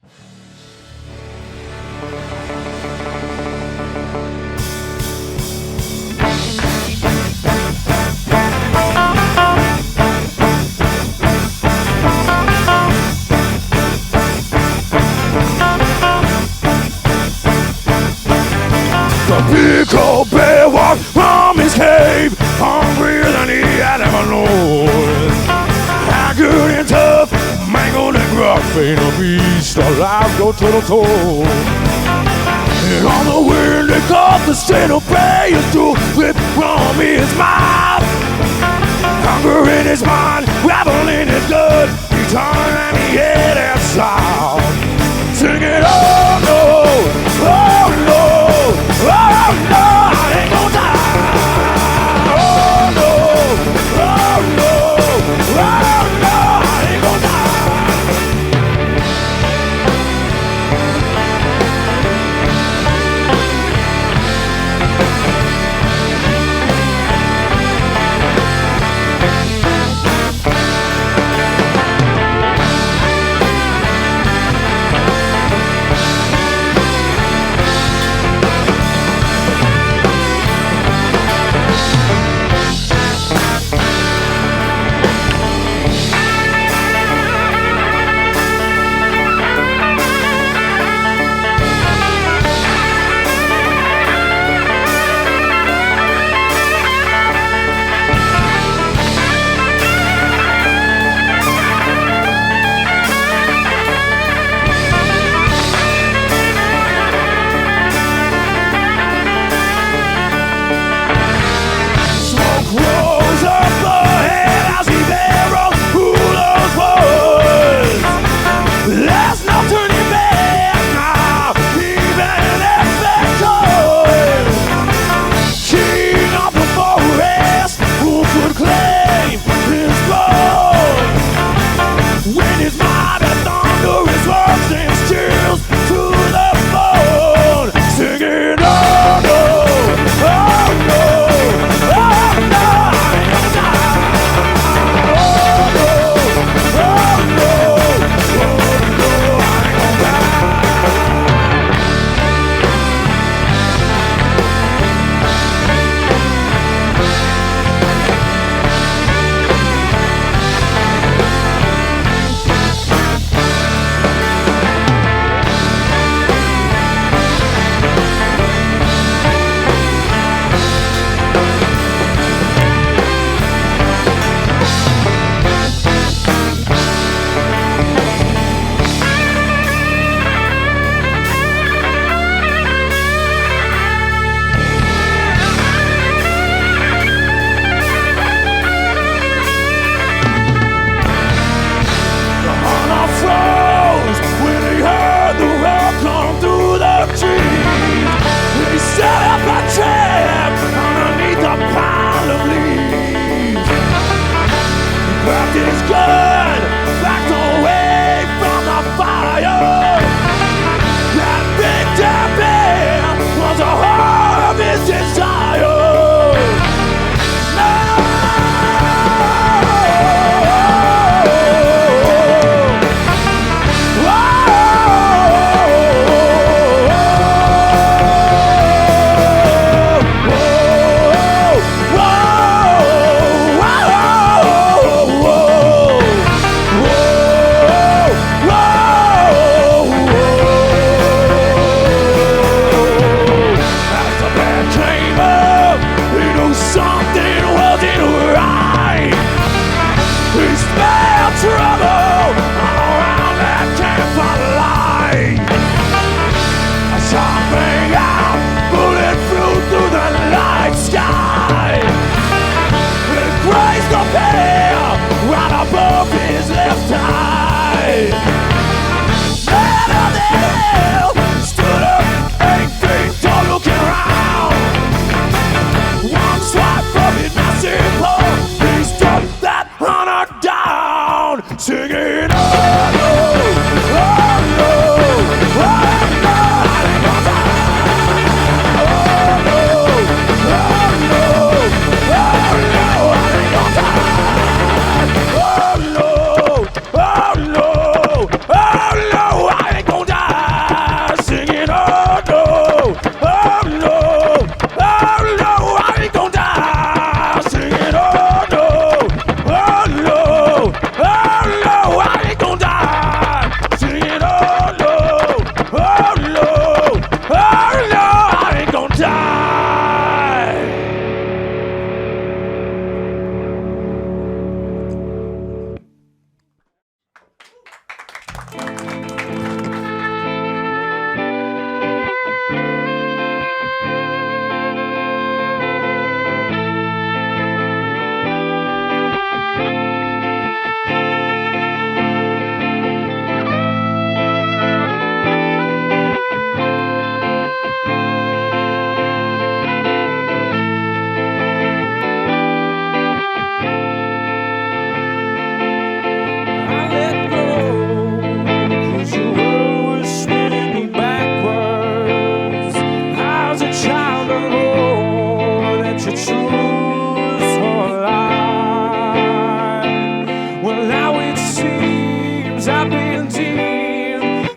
The big old bear walked from his cave, hungrier than he had ever known. Haggard and tough, mangled and gruff, ain't a beast alive, go to the toe. And on the wind they caught the saddle bay to whip from his mouth. Hunger in his mind, gravel in his blood, he turned and he headed south. Singing, oh no, oh no, oh no, I ain't gonna die. Oh no, oh no, oh no, I ain't gonna die.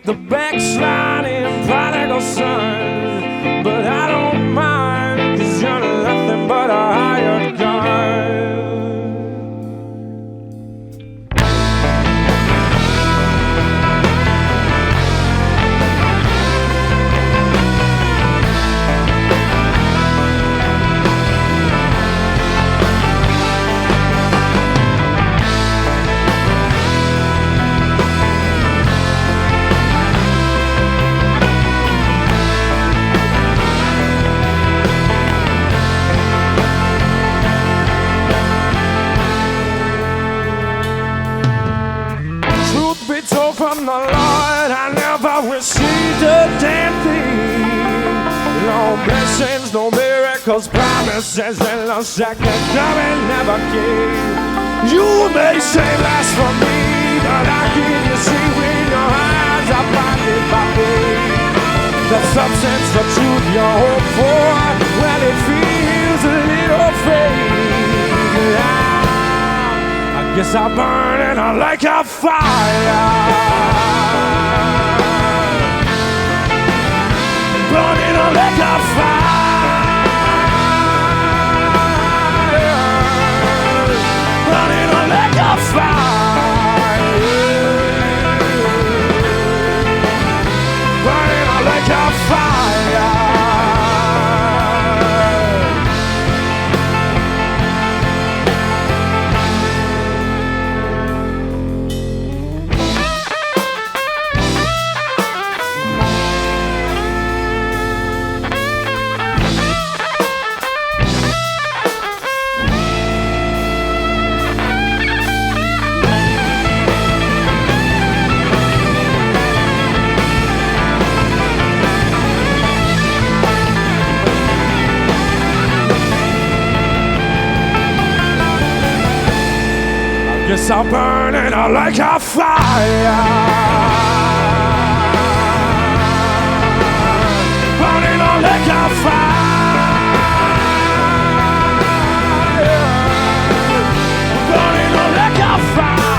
The backsliding prodigal son, but I don't mind, 'cause you're nothing but a hired gun. From the Lord, I never received a damn thing. No blessings, no miracles, promises, and no second coming never came. You may say blasphemy, but how can you see when your eyes are blinded by faith? The substance, the truth you hope for, well, it feels a little fake. I guess I burn and I like a fire. Burning I like a fire. Burning I like a fire. Burning I like a fire. Yes, I'm burning out like a fire. Burning out like a fire. Burning out like a fire.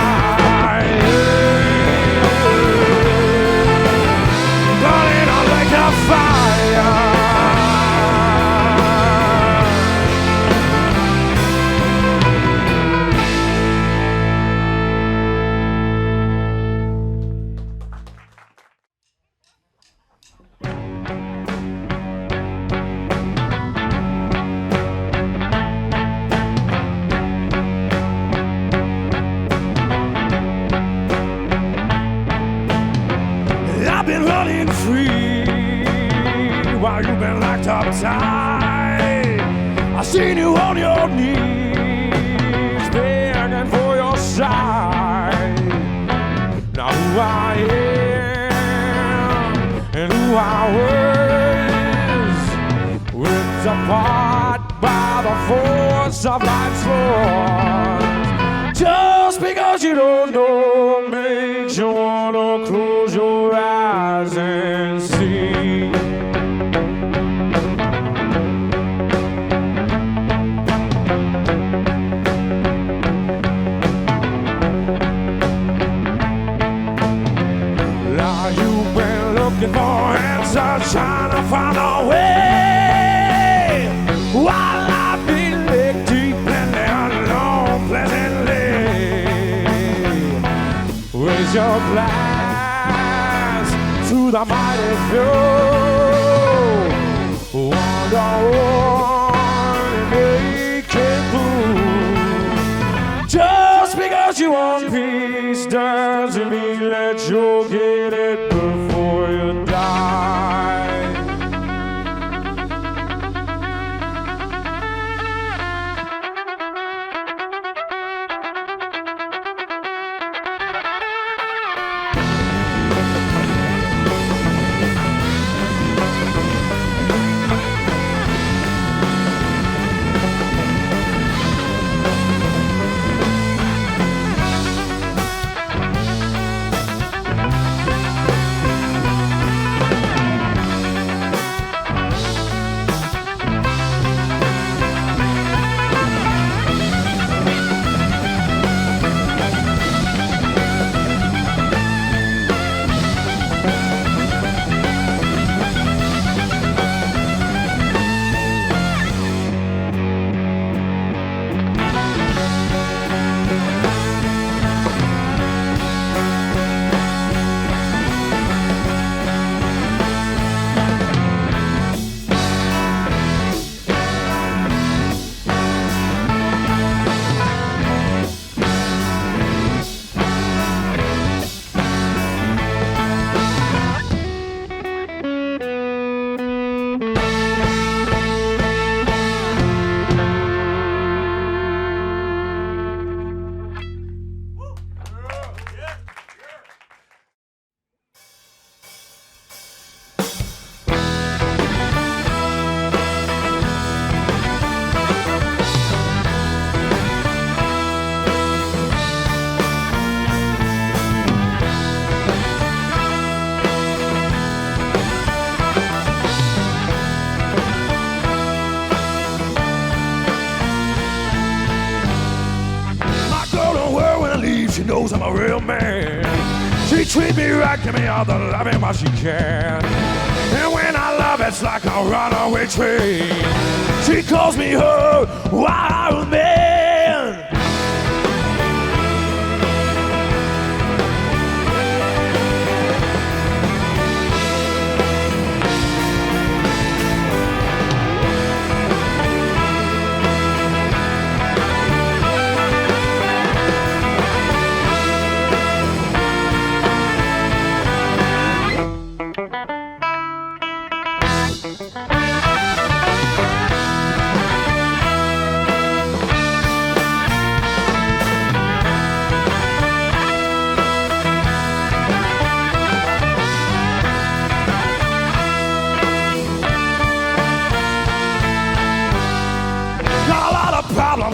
Burning out like a fire. Running free while you've been locked up tight. I seen you on your knees begging for your side. Now who I am and who I was, ripped apart by the force of life's laws. Just because you don't know makes you wanna close your eyes and see. Now you've been looking for answers, trying to find a way, while I've been leg deep in the unknown pleasantly. Raise your glass to the mighty few. Wonder on and make it blue. Just because 'Cause you want peace doesn't mean that you'll get it before you die. She knows I'm a real man. She treat me right, give me all the loving what she can. And when I love, it's like a runaway train. She calls me her wild man.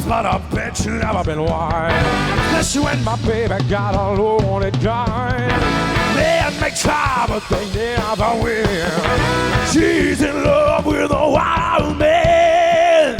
But I bet you never been wise. Especially when my baby got a low on it dime. Men make try, but they never win. She's in love with a wild man.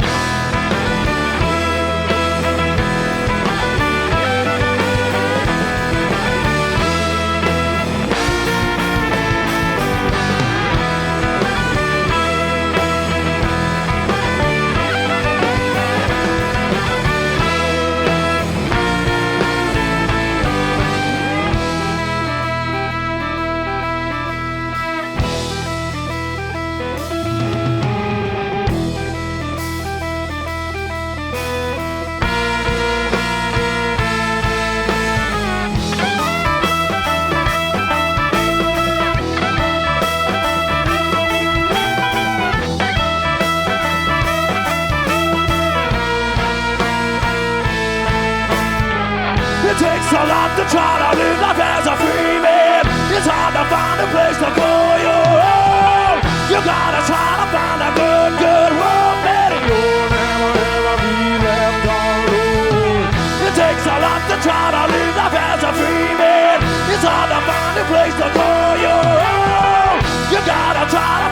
It takes a lot to try to live life as a free man. It's hard to find a place to call your own. You gotta try to find a good, good woman. You'll never ever be left alone. It takes a lot to try to live life as a free man. It's hard to find a place to call your own. You gotta try to